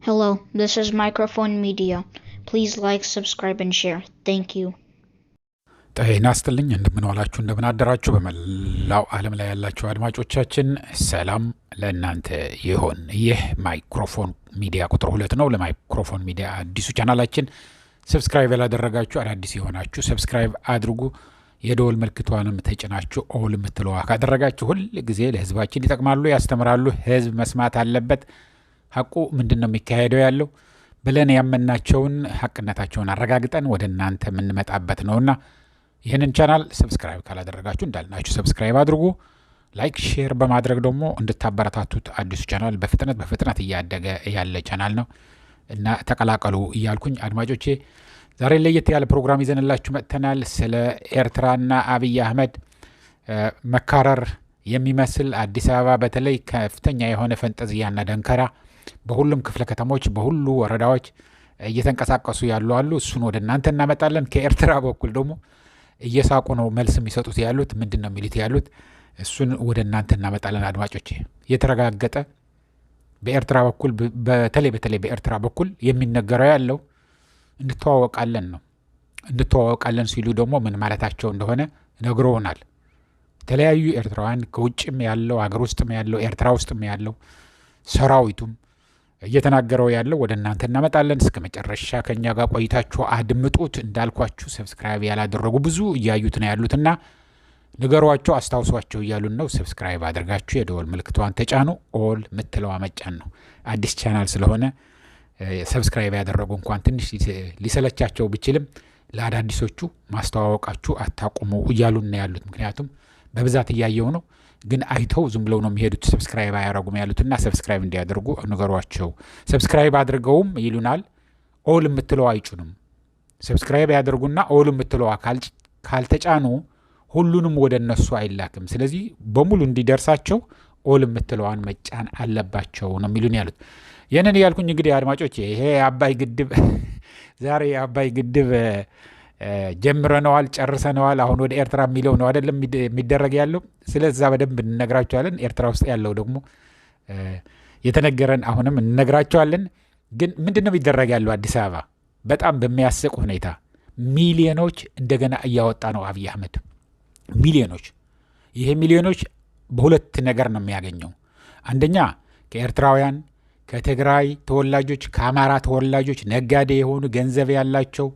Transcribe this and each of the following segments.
Hello, this is Microphone Media. Please like, subscribe, and share. Thank you. ጤና ይስጥልኝ እንደምን ዋላችሁ እንደምን አደራችሁ በመላው ዓለም ላይ ያላችሁ አድማጮቻችን ሰላም ለእናንተ ይሁን። ይህ ማይክሮፎን ሚዲያ ቁጥር 2 ነው። ለማይክሮፎን ሚዲያ አዲሱ ቻናላችን ሰብስክራይብ ያላደረጋችሁ አዳዲስ የሆናችሁ ሰብስክራይብ አድርጉ። የደወል ምልክቷንም ተጭናችሁ ኦል የምትለዋ ካደረጋችሁ ሁል ጊዜ ለህዝባችን ይጠቅማሉ፣ ያስተምራሉ። ህዝብ መስማት አለበት። ሐቁ ምንድነው የሚካሄደው ያለው ብለን ያመናቸውን ሐቅነታቸውን አረጋግጠን ወደ እናንተ የምንመጣበት ነውና ይህንን ቻናል ሰብስክራይብ ካላደረጋችሁ እንዳልናችሁ ሰብስክራይብ አድርጉ። ላይክ ሼር በማድረግ ደግሞ እንድታበረታቱት አዲሱ ቻናል በፍጥነት እያደገ ያለ ቻናል ነው እና ተቀላቀሉ እያልኩኝ አድማጮቼ ዛሬ ለየት ያለ ፕሮግራም ይዘንላችሁ መጥተናል። ስለ ኤርትራና አብይ አህመድ መካረር የሚመስል አዲስ አበባ በተለይ ከፍተኛ የሆነ ፈንጠዝያና ደንከራ በሁሉም ክፍለ ከተሞች በሁሉ ወረዳዎች እየተንቀሳቀሱ ያሉ አሉ። እሱን ወደ እናንተ እናመጣለን። ከኤርትራ በኩል ደግሞ እየሳቁ ነው መልስ የሚሰጡት ያሉት ምንድነው የሚሉት ያሉት እሱን ወደ እናንተ እናመጣለን። አድማጮቼ የተረጋገጠ በኤርትራ በኩል በተለይ በኤርትራ በኩል የሚነገረው ያለው እንተዋወቃለን ነው። እንተዋወቃለን ሲሉ ደግሞ ምን ማለታቸው እንደሆነ ነግረውናል። የተለያዩ ኤርትራውያን ከውጭም ያለው አገር ውስጥም ያለው ኤርትራ ውስጥም ያለው ሰራዊቱም እየተናገረው ያለው ወደ እናንተ እናመጣለን። እስከ መጨረሻ ከኛ ጋር ቆይታችሁ አድምጡት። እንዳልኳችሁ ሰብስክራይብ ያላደረጉ ብዙ እያዩት ነው ያሉትና ንገሯቸው፣ አስታውሷቸው እያሉን ነው። ሰብስክራይብ አድርጋችሁ የደወል ምልክቷን ተጫኑ። ኦል ምትለዋ መጫን ነው። አዲስ ቻናል ስለሆነ ሰብስክራይብ ያደረጉ እንኳን ትንሽ ሊሰለቻቸው ቢችልም ለአዳዲሶቹ ማስተዋወቃችሁ አታቁሙ እያሉን ነው ያሉት። ምክንያቱም በብዛት እያየው ነው ግን አይተው ዝም ብለው ነው የሚሄዱት። ሰብስክራይብ አያረጉም ያሉትና ሰብስክራይብ እንዲያደርጉ ንገሯቸው። ሰብስክራይብ አድርገውም ይሉናል ኦል የምትለው አይጩንም። ሰብስክራይብ ያደርጉና ኦል የምትለው ካልተጫኑ ሁሉንም ወደ እነሱ አይላክም። ስለዚህ በሙሉ እንዲደርሳቸው ኦል የምትለዋን መጫን አለባቸው ነው የሚሉን ያሉት። ይህንን ያልኩኝ እንግዲህ አድማጮች ይሄ አባይ ግድብ ዛሬ አባይ ግድብ ጀምረነዋል፣ ጨርሰነዋል። አሁን ወደ ኤርትራ የሚለው ነው አይደለም የሚደረግ ያለው። ስለዛ በደንብ እንነግራቸዋለን። ኤርትራ ውስጥ ያለው ደግሞ የተነገረን አሁንም እንነግራቸዋለን። ግን ምንድነው የሚደረግ ያለው አዲስ አበባ በጣም በሚያስቅ ሁኔታ ሚሊዮኖች እንደገና እያወጣ ነው አብይ አህመድ። ሚሊዮኖች። ይሄ ሚሊዮኖች በሁለት ነገር ነው የሚያገኘው። አንደኛ ከኤርትራውያን፣ ከትግራይ ተወላጆች፣ ከአማራ ተወላጆች ነጋዴ የሆኑ ገንዘብ ያላቸው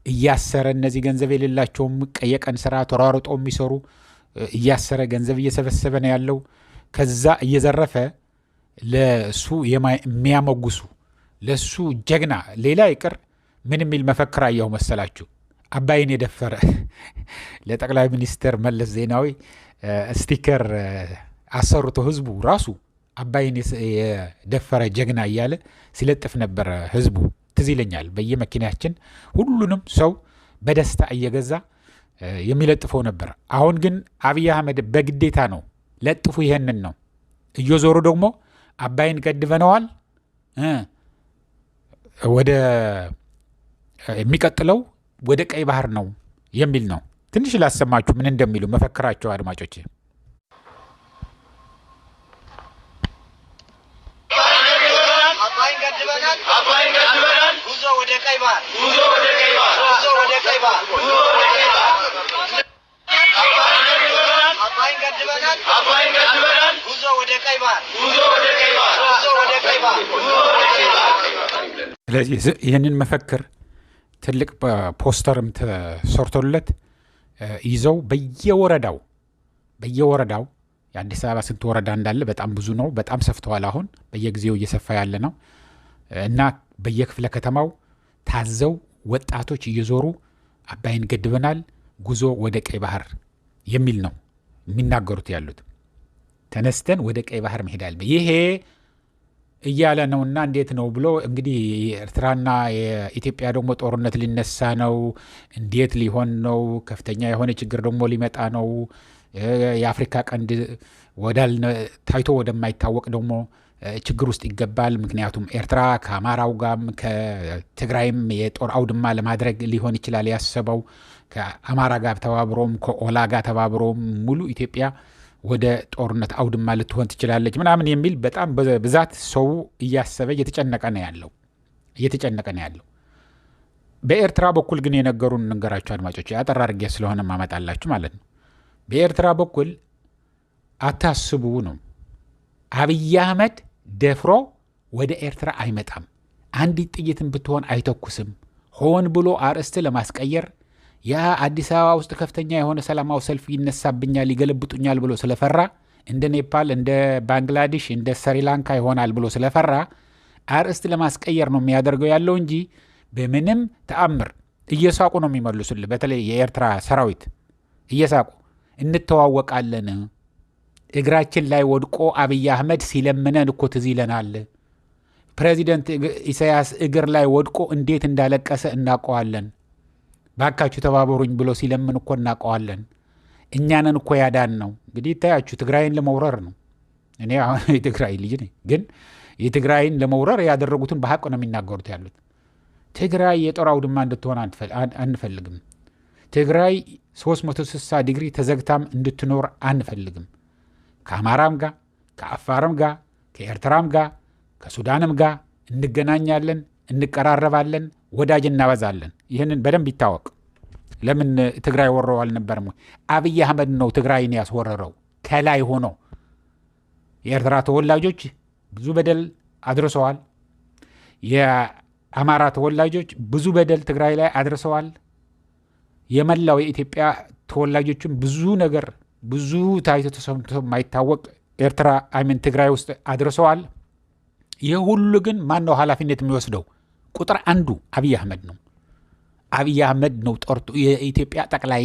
እያሰረ እነዚህ ገንዘብ የሌላቸውም ቀየቀን ስራ ተሯሩጦ የሚሰሩ እያሰረ ገንዘብ እየሰበሰበ ነው ያለው። ከዛ እየዘረፈ ለሱ የሚያመጉሱ ለሱ ጀግና ሌላ ይቅር ምን የሚል መፈክር አየሁ መሰላችሁ? አባይን የደፈረ ለጠቅላይ ሚኒስትር መለስ ዜናዊ ስቲከር አሰርቶ ህዝቡ ራሱ አባይን የደፈረ ጀግና እያለ ሲለጥፍ ነበረ ህዝቡ። ትዝ ይለኛል በየመኪናችን ሁሉንም ሰው በደስታ እየገዛ የሚለጥፈው ነበር። አሁን ግን አብይ አህመድ በግዴታ ነው ለጥፉ ይሄንን ነው እየዞሩ ደግሞ አባይን ገድበነዋል ወደ የሚቀጥለው ወደ ቀይ ባህር ነው የሚል ነው። ትንሽ ላሰማችሁ ምን እንደሚሉ መፈክራቸው አድማጮች። ጉዞ ወደ ቀይ ባህር፣ ጉዞ ወደ ቀይ ባህር፣ ጉዞ ወደ ቀይ ባህር፣ ጉዞ ወደ ቀይ ባህር። አባይን ገድበናል፣ አባይን ገድበናል። ጉዞ ወደ ቀይ ባህር፣ ጉዞ ወደ ቀይ ባህር፣ ጉዞ ወደ ቀይ ባህር፣ ጉዞ ወደ ቀይ ባህር። ስለዚህ ይህንን መፈክር ትልቅ ፖስተርም ተሰርቶለት ይዘው በየወረዳው የአዲስ አበባ ስንት ወረዳ እንዳለ በጣም ብዙ ነው። በጣም ሰፍተዋል። አሁን በየጊዜው እየሰፋ ያለ ነው እና በየክፍለ ከተማው ታዘው ወጣቶች እየዞሩ አባይን ገድበናል ጉዞ ወደ ቀይ ባህር የሚል ነው የሚናገሩት ያሉት። ተነስተን ወደ ቀይ ባህር መሄዳል ይሄ እያለ ነውና እንዴት ነው ብሎ እንግዲህ ኤርትራና የኢትዮጵያ ደግሞ ጦርነት ሊነሳ ነው። እንዴት ሊሆን ነው? ከፍተኛ የሆነ ችግር ደግሞ ሊመጣ ነው። የአፍሪካ ቀንድ ታይቶ ወደማይታወቅ ደግሞ ችግር ውስጥ ይገባል። ምክንያቱም ኤርትራ ከአማራው ጋርም ከትግራይም የጦር አውድማ ለማድረግ ሊሆን ይችላል ያሰበው። ከአማራ ጋር ተባብሮም ከኦላ ጋር ተባብሮም ሙሉ ኢትዮጵያ ወደ ጦርነት አውድማ ልትሆን ትችላለች ምናምን የሚል በጣም በብዛት ሰው እያሰበ እየተጨነቀ ነው ያለው። በኤርትራ በኩል ግን የነገሩን እንገራችሁ አድማጮች፣ አጠር አድርጌ ስለሆነ ማመጣላችሁ ማለት ነው። በኤርትራ በኩል አታስቡ ነው። አብይ አህመድ ደፍሮ ወደ ኤርትራ አይመጣም፣ አንዲት ጥይትን ብትሆን አይተኩስም። ሆን ብሎ አርእስት ለማስቀየር ያ አዲስ አበባ ውስጥ ከፍተኛ የሆነ ሰላማዊ ሰልፍ ይነሳብኛል፣ ይገለብጡኛል ብሎ ስለፈራ እንደ ኔፓል፣ እንደ ባንግላዴሽ፣ እንደ ስሪላንካ ይሆናል ብሎ ስለፈራ አርእስት ለማስቀየር ነው የሚያደርገው ያለው እንጂ በምንም ተአምር እየሳቁ ነው የሚመልሱልህ። በተለይ የኤርትራ ሰራዊት እየሳቁ እንተዋወቃለን፣ እግራችን ላይ ወድቆ አብይ አህመድ ሲለምነን እኮ ትዝ ይለናል። ፕሬዚደንት ኢሳያስ እግር ላይ ወድቆ እንዴት እንዳለቀሰ እናውቀዋለን። ባካችሁ ተባበሩኝ ብሎ ሲለምን እኮ እናውቀዋለን። እኛንን እኮ ያዳን ነው። እንግዲህ ይታያችሁ ትግራይን ለመውረር ነው። እኔ አሁን የትግራይ ልጅ ነኝ፣ ግን የትግራይን ለመውረር ያደረጉትን በሀቅ ነው የሚናገሩት ያሉት። ትግራይ የጦር አውድማ እንድትሆን አንፈልግም። ትግራይ 360 ዲግሪ ተዘግታም እንድትኖር አንፈልግም። ከአማራም ጋር ከአፋርም ጋር ከኤርትራም ጋር ከሱዳንም ጋር እንገናኛለን፣ እንቀራረባለን፣ ወዳጅ እናበዛለን። ይህንን በደንብ ይታወቅ። ለምን ትግራይ ወረው አልነበረም? አብይ አህመድ ነው ትግራይን ያስወረረው ከላይ ሆኖ። የኤርትራ ተወላጆች ብዙ በደል አድርሰዋል። የአማራ ተወላጆች ብዙ በደል ትግራይ ላይ አድርሰዋል። የመላው የኢትዮጵያ ተወላጆችም ብዙ ነገር ብዙ ታይቶ ተሰምቶ የማይታወቅ ኤርትራ ትግራይ ውስጥ አድርሰዋል። ይህ ሁሉ ግን ማን ነው ኃላፊነት የሚወስደው? ቁጥር አንዱ አብይ አህመድ ነው። አብይ አህመድ ነው ጠርቶ የኢትዮጵያ ጠቅላይ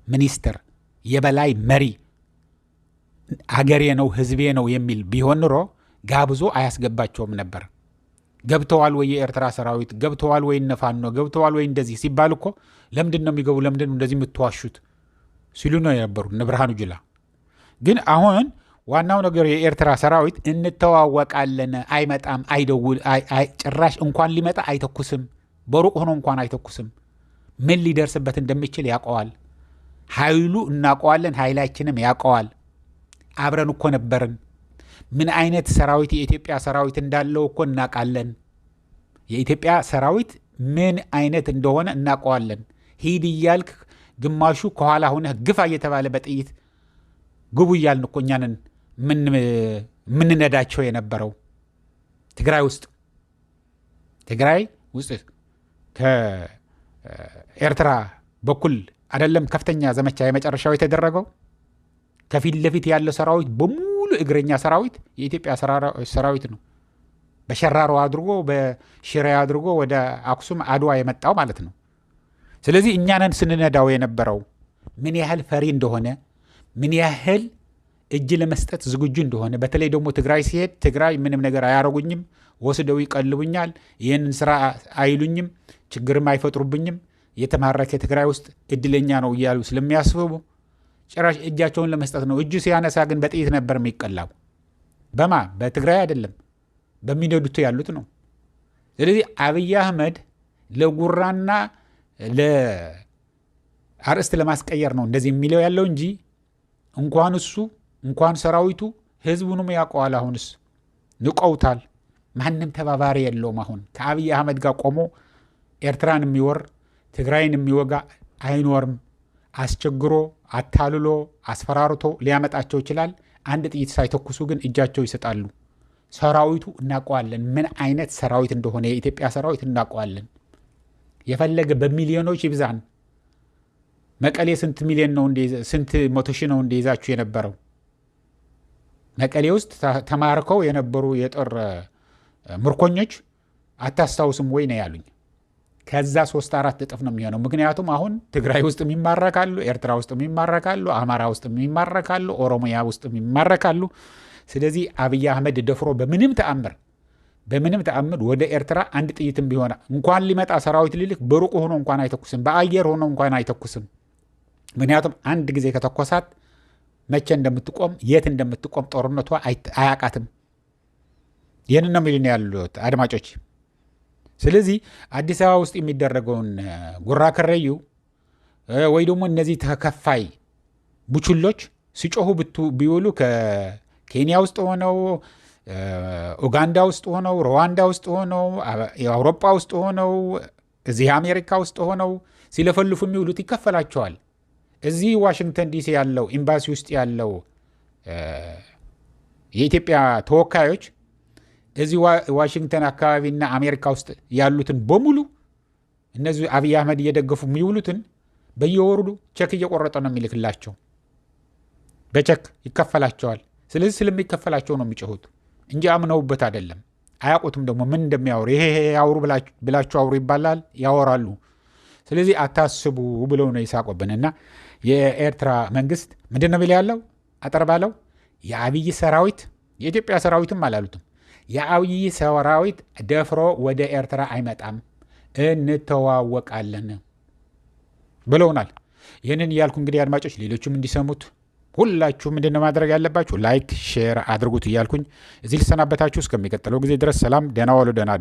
ሚኒስትር የበላይ መሪ አገሬ ነው ህዝቤ ነው የሚል ቢሆን ኑሮ ጋብዞ አያስገባቸውም ነበር። ገብተዋል ወይ የኤርትራ ሰራዊት ገብተዋል ወይ እነፋኖ ገብተዋል ወይ እንደዚህ ሲባል እኮ ለምንድን ነው የሚገቡ ለምንድን ነው እንደዚህ የምትዋሹት ሲሉ ነው የነበሩ እነ ብርሃኑ ጁላ። ግን አሁን ዋናው ነገር የኤርትራ ሰራዊት እንተዋወቃለን፣ አይመጣም፣ አይደውል፣ ጭራሽ እንኳን ሊመጣ አይተኩስም፣ በሩቅ ሆኖ እንኳን አይተኩስም። ምን ሊደርስበት እንደሚችል ያውቀዋል። ኃይሉ እናውቀዋለን፣ ኃይላችንም ያውቀዋል። አብረን እኮ ነበርን። ምን አይነት ሰራዊት የኢትዮጵያ ሰራዊት እንዳለው እኮ እናውቃለን። የኢትዮጵያ ሰራዊት ምን አይነት እንደሆነ እናውቀዋለን። ሂድ እያልክ ግማሹ ከኋላ ሆነህ ግፋ እየተባለ በጥይት ግቡ እያልን እኮ እኛንን ምንነዳቸው የነበረው ትግራይ ውስጥ ከኤርትራ በኩል አይደለም ከፍተኛ ዘመቻ የመጨረሻው የተደረገው። ከፊት ለፊት ያለ ሰራዊት በሙሉ እግረኛ ሰራዊት የኢትዮጵያ ሰራዊት ነው። በሸራሮ አድርጎ በሽሬ አድርጎ ወደ አክሱም አድዋ የመጣው ማለት ነው። ስለዚህ እኛንን ስንነዳው የነበረው ምን ያህል ፈሪ እንደሆነ ምን ያህል እጅ ለመስጠት ዝግጁ እንደሆነ። በተለይ ደግሞ ትግራይ ሲሄድ ትግራይ ምንም ነገር አያረጉኝም፣ ወስደው ይቀልቡኛል፣ ይህንን ስራ አይሉኝም፣ ችግርም አይፈጥሩብኝም፣ የተማረከ ትግራይ ውስጥ እድለኛ ነው እያሉ ስለሚያስቡ ጭራሽ እጃቸውን ለመስጠት ነው። እጁ ሲያነሳ ግን በጥይት ነበር የሚቀላው። በትግራይ አይደለም በሚነዱት ያሉት ነው። ስለዚህ አብይ አህመድ ለጉራና ለአርእስት ለማስቀየር ነው እንደዚህ የሚለው ያለው እንጂ እንኳን እሱ እንኳን ሰራዊቱ ህዝቡንም ያውቀዋል። አሁንስ ንቀውታል። ማንም ተባባሪ የለውም። አሁን ከአብይ አህመድ ጋር ቆሞ ኤርትራን የሚወር ትግራይን የሚወጋ አይኖርም። አስቸግሮ አታልሎ አስፈራርቶ ሊያመጣቸው ይችላል። አንድ ጥይት ሳይተኩሱ ግን እጃቸው ይሰጣሉ። ሰራዊቱ እናውቀዋለን፣ ምን አይነት ሰራዊት እንደሆነ የኢትዮጵያ ሰራዊት እናውቀዋለን። የፈለገ በሚሊዮኖች ይብዛን። መቀሌ ስንት ሚሊዮን ነው ስንት መቶ ሺህ ነው እንደይዛችሁ የነበረው? መቀሌ ውስጥ ተማርከው የነበሩ የጦር ምርኮኞች አታስታውስም ወይ ነው ያሉኝ። ከዛ 3-4 እጥፍ ነው የሚሆነው። ምክንያቱም አሁን ትግራይ ውስጥ የሚማረካሉ፣ ኤርትራ ውስጥ የሚማረካሉ፣ አማራ ውስጥ የሚማረካሉ፣ ኦሮሚያ ውስጥ የሚማረካሉ። ስለዚህ አብይ አህመድ ደፍሮ በምንም ተአምር ወደ ኤርትራ አንድ ጥይትም ቢሆን እንኳን ሊመጣ ሰራዊት ሊልክ በሩቅ ሆኖ እንኳን አይተኩስም፣ በአየር ሆኖ እንኳን አይተኩስም። ምክንያቱም አንድ ጊዜ ከተኮሳት መቼ እንደምትቆም የት እንደምትቆም ጦርነቷ አያቃትም። ይህንን ነው የሚልን ያሉት አድማጮች። ስለዚህ አዲስ አበባ ውስጥ የሚደረገውን ጉራ ከረዩ ወይ ደግሞ እነዚህ ተከፋይ ቡችሎች ሲጮሁ ቢውሉ ከኬንያ ውስጥ ሆነው ኡጋንዳ ውስጥ ሆነው ሩዋንዳ ውስጥ ሆነው አውሮፓ ውስጥ ሆነው እዚህ አሜሪካ ውስጥ ሆነው ሲለፈልፉ የሚውሉት ይከፈላቸዋል። እዚህ ዋሽንግተን ዲሲ ያለው ኤምባሲ ውስጥ ያለው የኢትዮጵያ ተወካዮች እዚህ ዋሽንግተን አካባቢና አሜሪካ ውስጥ ያሉትን በሙሉ እነዚህ አብይ አህመድ እየደገፉ የሚውሉትን በየወሩ ቸክ እየቆረጠ ነው የሚልክላቸው። በቸክ ይከፈላቸዋል። ስለዚህ ስለሚከፈላቸው ነው የሚጮሁት እንጂ አምነውበት አይደለም። አያውቁትም ደግሞ ምን እንደሚያወሩ። ይሄ ያወሩ ብላችሁ አውሩ ይባላል፣ ያወራሉ። ስለዚህ አታስቡ ብለው ነው ይሳቆብንና የኤርትራ መንግስት ምንድን ነው ቢል ያለው አጠር ባለው የአብይ ሰራዊት የኢትዮጵያ ሰራዊትም አላሉትም። የአብይ ሰራዊት ደፍሮ ወደ ኤርትራ አይመጣም፣ እንተዋወቃለን ብለውናል። ይህንን እያልኩ እንግዲህ አድማጮች ሌሎችም እንዲሰሙት ሁላችሁ ምንድነው ማድረግ ያለባችሁ? ላይክ ሼር አድርጉት እያልኩኝ እዚህ ልሰናበታችሁ። እስከሚቀጥለው ጊዜ ድረስ ሰላም፣ ደህና ዋሉ፣ ደህና